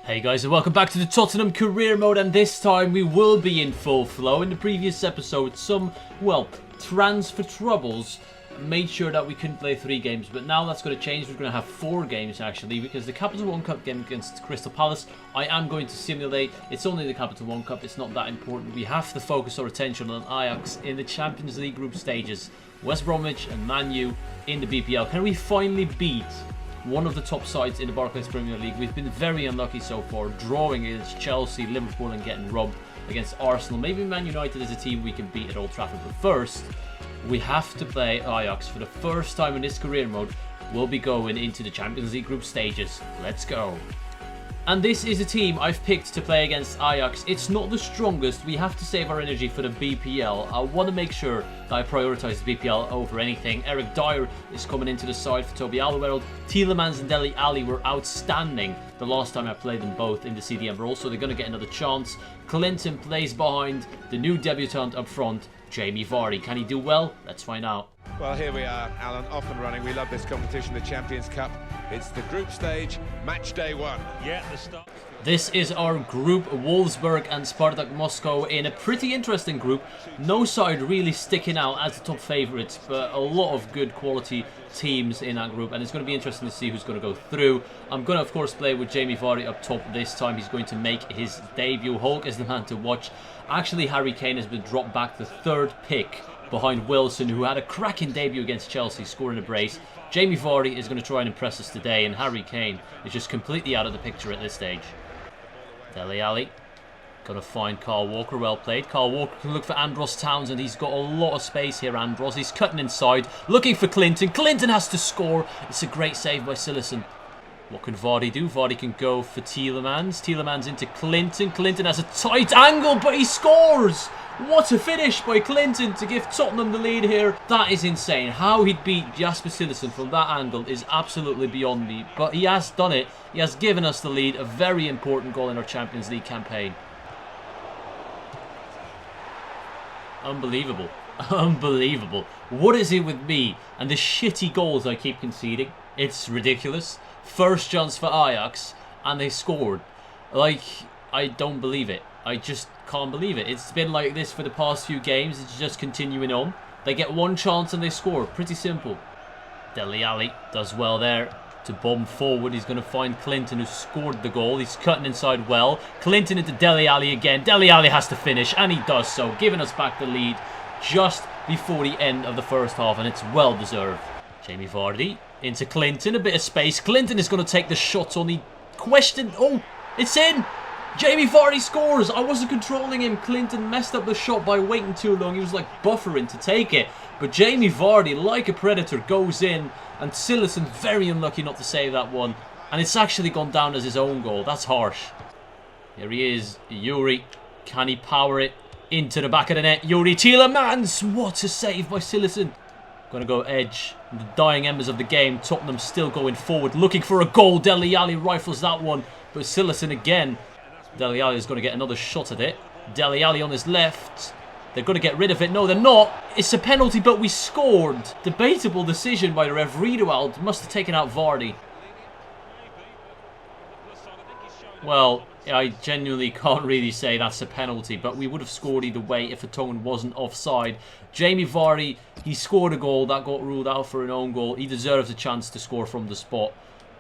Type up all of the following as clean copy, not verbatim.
Hey guys, and welcome back to the Tottenham Career Mode, and this time we will be in full flow. In the previous episode, some, well, transfer troubles made sure that we couldn't play 3 games, but now that's going to change. We're going to have 4 games actually, because the Capital One Cup game against Crystal Palace, I am going to simulate. It's only the Capital One Cup, it's not that important. We have to focus our attention on Ajax in the Champions League group stages. West Bromwich and Man U in the BPL. Can we finally beat one of the top sides in the Barclays Premier League? We've been very unlucky so far, drawing against Chelsea, Liverpool and getting robbed against Arsenal. Maybe Man United is a team we can beat at Old Trafford, but first we have to play Ajax. For the first time in this career mode, we'll be going into the Champions League group stages. Let's go. And this is a team I've picked to play against Ajax. It's not the strongest. We have to save our energy for the BPL. I want to make sure that I prioritise the BPL over anything. Eric Dyer is coming into the side for Toby Alderweireld. Tielemans and Dele Alli were outstanding the last time I played them both in the CDM role, so they're going to get another chance. Clinton plays behind the new debutant up front, Jamie Vardy. Can he do well? Let's find out. Well, here we are, Alan, off and running. We love this competition, the Champions Cup. It's the group stage, match day 1. Yeah, the start. This is our group, Wolfsburg and Spartak Moscow, in a pretty interesting group. No side really sticking out as the top favourites, but a lot of good quality teams in that group, and it's going to be interesting to see who's going to go through. I'm going to, of course, play with Jamie Vardy up top this time. He's going to make his debut. Hulk is the man to watch. Actually, Harry Kane has been dropped back, the 3rd pick, behind Wilson, who had a cracking debut against Chelsea, scoring a brace. Jamie Vardy is going to try and impress us today, and Harry Kane is just completely out of the picture at this stage. Dele Alli going to find Carl Walker, well played. Carl Walker can look for Andros Townsend. He's got a lot of space here, Andros. He's cutting inside, looking for Clinton. Clinton has to score. It's a great save by Silerson. What can Vardy do? Vardy can go for Tielemans. Tielemans into Clinton. Clinton has a tight angle, but he scores! What a finish by Clinton to give Tottenham the lead here. That is insane. How he'd beat Jasper Silerson from that angle is absolutely beyond me. But he has done it. He has given us the lead. A very important goal in our Champions League campaign. Unbelievable. Unbelievable. What is it with me and the shitty goals I keep conceding? It's ridiculous. First chance for Ajax and they scored. Like, I don't believe it. I just can't believe it. It's been like this for the past few games. It's just continuing on. They get one chance and they score. Pretty simple. Dele Alli does well there to bomb forward. He's going to find Clinton, who scored the goal. He's cutting inside well. Clinton into Dele Alli again. Dele Alli has to finish, and he does so, giving us back the lead just before the end of the first half, and it's well deserved. Jamie Vardy into Clinton. A bit of space. Clinton is going to take the shot on the question. Oh, it's in! Jamie Vardy scores! I wasn't controlling him. Clinton messed up the shot by waiting too long. He was like buffering to take it. But Jamie Vardy, like a predator, goes in. And Silerson very unlucky not to save that one. And it's actually gone down as his own goal. That's harsh. Here he is. Yuri. Can he power it into the back of the net? Yuri Tielemans! What a save by Silerson. Going to go edge. The dying embers of the game. Tottenham still going forward, looking for a goal. Dele Alli rifles that one. But Silerson again. Dele Alli is going to get another shot at it. Dele Alli on his left. They're going to get rid of it. No, they're not. It's a penalty, but we scored. Debatable decision by the ref. Riedewald must have taken out Vardy. Well, I genuinely can't really say that's a penalty, but we would have scored either way if Vertonghen wasn't offside. Jamie Vardy, he scored a goal. That got ruled out for an own goal. He deserves a chance to score from the spot.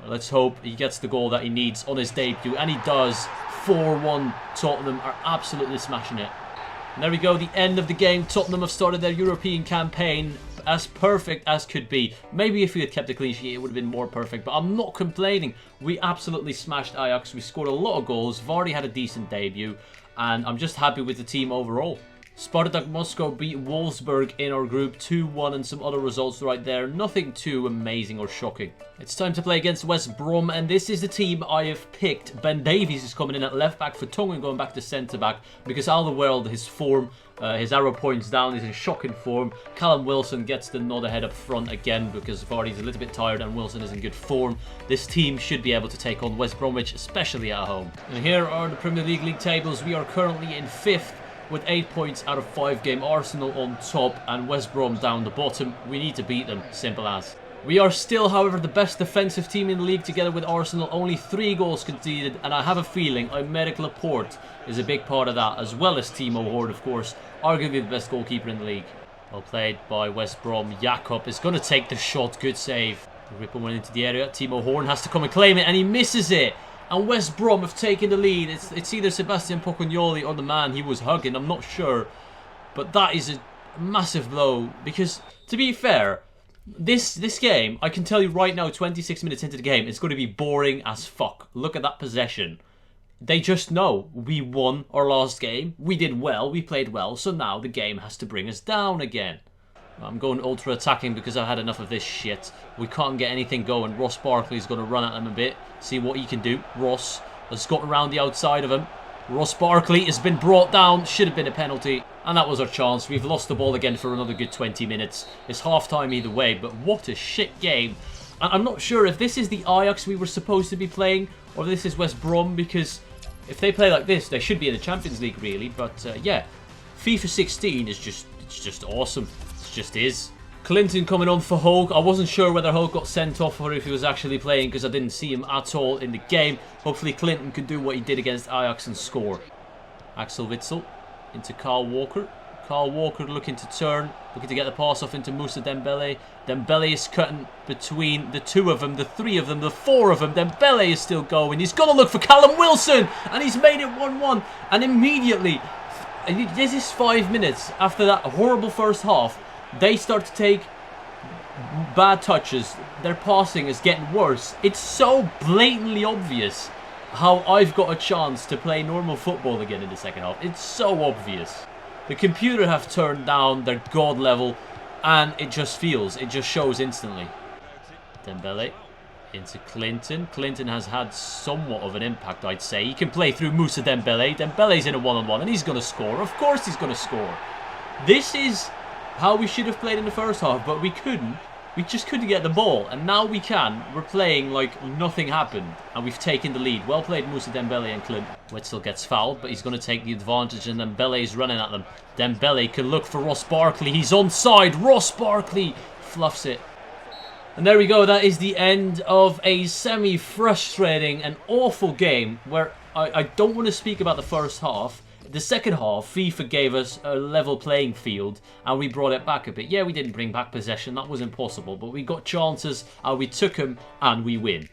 Let's hope he gets the goal that he needs on his debut, and he does. 4-1. Tottenham are absolutely smashing it. And there we go, the end of the game. Tottenham have started their European campaign as perfect as could be. Maybe if we had kept a clean sheet, it would have been more perfect, but I'm not complaining. We absolutely smashed Ajax. We scored a lot of goals. Vardy had a decent debut, and I'm just happy with the team overall. Spartak Moscow beat Wolfsburg in our group 2-1, and some other results right there. Nothing too amazing or shocking. It's time to play against West Brom, and this is the team I have picked. Ben Davies is coming in at left back, Vertonghen going back to centre back, because Alderweireld, his form, his arrow points down, is in shocking form. Callum Wilson gets the nod ahead up front again, because Vardy's a little bit tired and Wilson is in good form. This team should be able to take on West Bromwich, especially at home. And here are the Premier League tables. We are currently in 5th. with 8 points out of 5 games. Arsenal on top and West Brom down the bottom. We need to beat them, simple as. We are still, however, the best defensive team in the league together with Arsenal. Only 3 goals conceded, and I have a feeling Aymeric Laporte is a big part of that, as well as Timo Horn, of course, arguably the best goalkeeper in the league. Well played by West Brom. Jakob is going to take the shot. Good save. Ripper went into the area. Timo Horn has to come and claim it, and he misses it. And West Brom have taken the lead. It's either Sebastian Pocognoli or the man he was hugging. I'm not sure. But that is a massive blow. Because, to be fair, this game, I can tell you right now, 26 minutes into the game, it's going to be boring as fuck. Look at that possession. They just know we won our last game. We did well. We played well. So now the game has to bring us down again. I'm going ultra attacking because I've had enough of this shit. We can't get anything going. Ross Barkley's going to run at them a bit. See what he can do. Ross has got around the outside of him. Ross Barkley has been brought down. Should have been a penalty. And that was our chance. We've lost the ball again for another good 20 minutes. It's half time either way. But what a shit game. And I'm not sure if this is the Ajax we were supposed to be playing, or if this is West Brom, because if they play like this, they should be in the Champions League, really. But yeah, FIFA 16 is just awesome. It just is. Clinton coming on for Hulk. I wasn't sure whether Hulk got sent off or if he was actually playing because I didn't see him at all in the game. Hopefully Clinton could do what he did against Ajax and score. Axel Witsel into Kyle Walker. Kyle Walker looking to turn, looking to get the pass off into Moussa Dembele. Dembele is cutting between the 2 of them, the 3 of them, the 4 of them. Dembele is still going. He's going to look for Callum Wilson, and he's made it 1-1. And immediately, this is 5 minutes after that horrible first half, they start to take bad touches. Their passing is getting worse. It's so blatantly obvious how I've got a chance to play normal football again in the second half. It's so obvious. The computer have turned down their god level, and it just shows instantly. Dembele into Clinton. Clinton has had somewhat of an impact, I'd say. He can play through Moussa Dembele. Dembele's in a one-on-one, and he's going to score. Of course he's going to score. This is how we should have played in the first half, but we couldn't. We just couldn't get the ball, and now we can. We're playing like nothing happened, and we've taken the lead. Well played, Moussa Dembele and Clint. Witzel gets fouled, but he's going to take the advantage, and Dembele's running at them. Dembele can look for Ross Barkley. He's onside. Ross Barkley fluffs it. And there we go. That is the end of a semi-frustrating and awful game where I don't want to speak about the first half. The second half, FIFA gave us a level playing field and we brought it back a bit. Yeah, we didn't bring back possession. That was impossible. But we got chances and we took them and we win.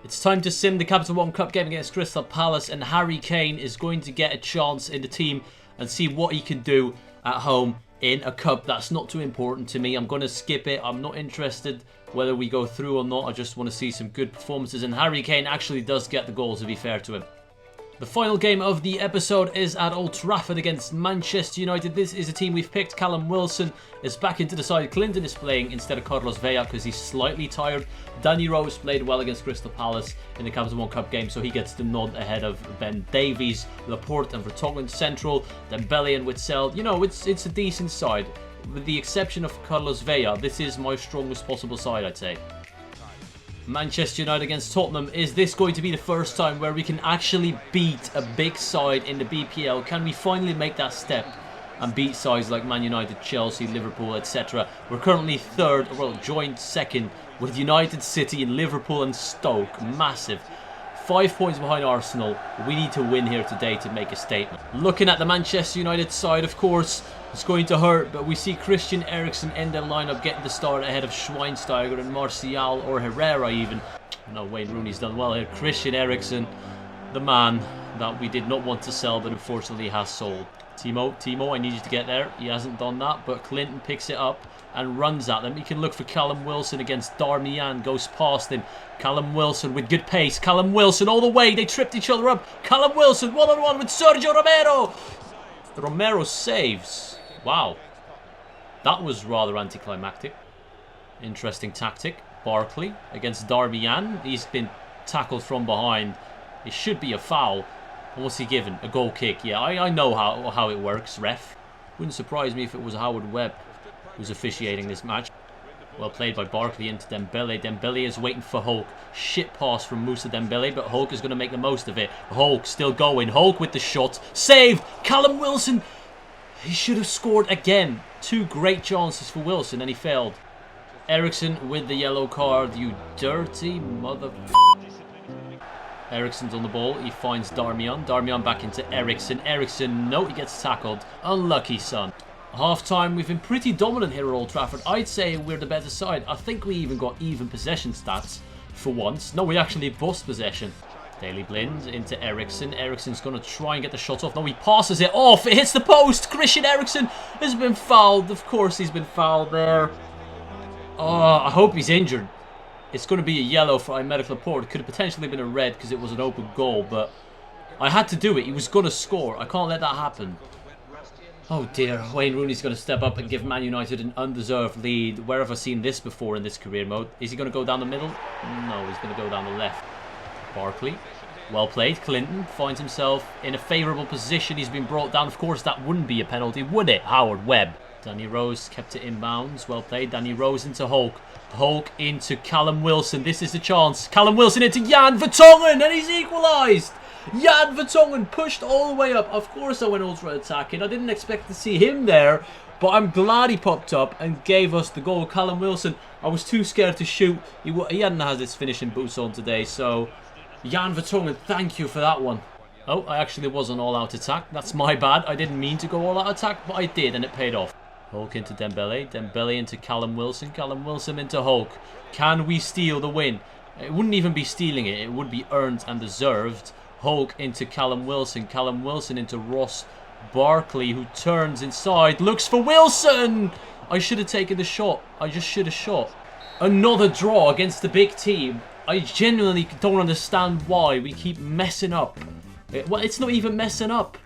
It's time to sim the Capital One Cup game against Crystal Palace, and Harry Kane is going to get a chance in the team and see what he can do at home in a cup that's not too important to me. I'm going to skip it. I'm not interested whether we go through or not. I just want to see some good performances, and Harry Kane actually does get the goals, to be fair to him. The final game of the episode is at Old Trafford against Manchester United. This is a team we've picked. Callum Wilson is back into the side. Clinton is playing instead of Carlos Vela because he's slightly tired. Danny Rose played well against Crystal Palace in the Capital One Cup game, so he gets the nod ahead of Ben Davies, Laporte and Vertonghen central. Dembele and Witsel. You know, it's a decent side. With the exception of Carlos Vela, this is my strongest possible side, I'd say. Manchester United against Tottenham. Is this going to be the first time where we can actually beat a big side in the BPL? Can we finally make that step and beat sides like Man United, Chelsea, Liverpool, etc.? We're currently third, well, joint second with United, City, and Liverpool and Stoke. Massive. 5 points behind Arsenal. We need to win here today to make a statement. Looking at the Manchester United side, of course, it's going to hurt, but we see Christian Eriksen in the lineup getting the start ahead of Schweinsteiger and Martial or Herrera even. No, Wayne Rooney's done well here. Christian Eriksen, the man that we did not want to sell but unfortunately has sold. Timo, I need you to get there. He hasn't done that, but Clinton picks it up and runs at them. He can look for Callum Wilson against Darmian, goes past him. Callum Wilson with good pace. Callum Wilson all the way. They tripped each other up. Callum Wilson one-on-one with Sergio Romero. Romero saves. Wow, that was rather anticlimactic. Interesting tactic. Barkley against Darmian. He's been tackled from behind. It should be a foul. And what's he given? A goal kick. Yeah, I know how it works, ref. Wouldn't surprise me if it was Howard Webb who's officiating this match. Well played by Barkley into Dembele. Dembele is waiting for Hulk. Shit pass from Moussa Dembele, but Hulk is going to make the most of it. Hulk still going. Hulk with the shot. Saved. Callum Wilson. He should have scored again. 2 great chances for Wilson and he failed. Eriksen with the yellow card, you dirty mother... Eriksen's on the ball, he finds Darmian. Darmian back into Eriksen. Eriksen, no, he gets tackled. Unlucky, son. Half time, we've been pretty dominant here at Old Trafford. I'd say we're the better side. I think we even got even possession stats for once. No, we actually bust possession. Daily Blind into Eriksen. Eriksen's going to try and get the shot off. No, he passes it off. It hits the post. Christian Eriksen has been fouled. Of course he's been fouled there. Oh, I hope he's injured. It's going to be a yellow for a medical report. It could have potentially been a red because it was an open goal, but I had to do it. He was going to score. I can't let that happen. Oh dear, Wayne Rooney's going to step up and give Man United an undeserved lead. Where have I seen this before in this career mode? Is he going to go down the middle? No, he's going to go down the left. Barkley, well played. Clinton finds himself in a favourable position. He's been brought down. Of course, that wouldn't be a penalty, would it? Howard Webb. Danny Rose kept it in bounds. Well played. Danny Rose into Hulk. Hulk into Callum Wilson. This is the chance. Callum Wilson into Jan Vertonghen, and he's equalised. Jan Vertonghen pushed all the way up. Of course I went ultra attacking. I didn't expect to see him there, but I'm glad he popped up and gave us the goal. Callum Wilson, I was too scared to shoot. He hadn't had his finishing boots on today, so Jan Vertonghen, thank you for that one. Oh, I actually was on all-out attack. That's my bad. I didn't mean to go all-out attack, but I did, and it paid off. Hulk into Dembele. Dembele into Callum Wilson. Callum Wilson into Hulk. Can we steal the win? It wouldn't even be stealing it. It would be earned and deserved. Hulk into Callum Wilson. Callum Wilson into Ross Barkley, who turns inside. Looks for Wilson! I should have taken the shot. I just should have shot. Another draw against the big team. I genuinely don't understand why we keep messing up. Well, it's not even messing up.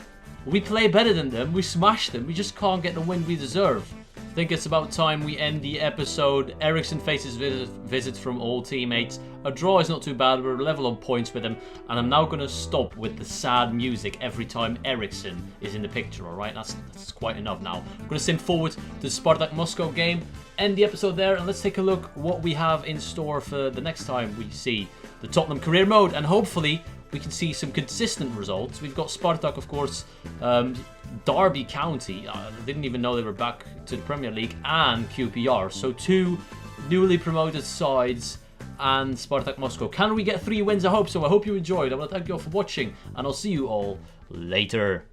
We play better than them. We smash them. We just can't get the win we deserve. I think it's about time we end the episode. Eriksen faces visits from all teammates. A draw is not too bad. We're level on points with him. And I'm now going to stop with the sad music every time Eriksen is in the picture, alright? That's quite enough now. I'm going to send forward to the Spartak Moscow game. End the episode there. And let's take a look what we have in store for the next time we see the Tottenham Career Mode. And hopefully we can see some consistent results. We've got Spartak, of course, Derby County. I didn't even know they were back to the Premier League, and QPR. So 2 newly promoted sides and Spartak Moscow. Can we get 3 wins? I hope so. I hope you enjoyed. I want to thank you all for watching, and I'll see you all later.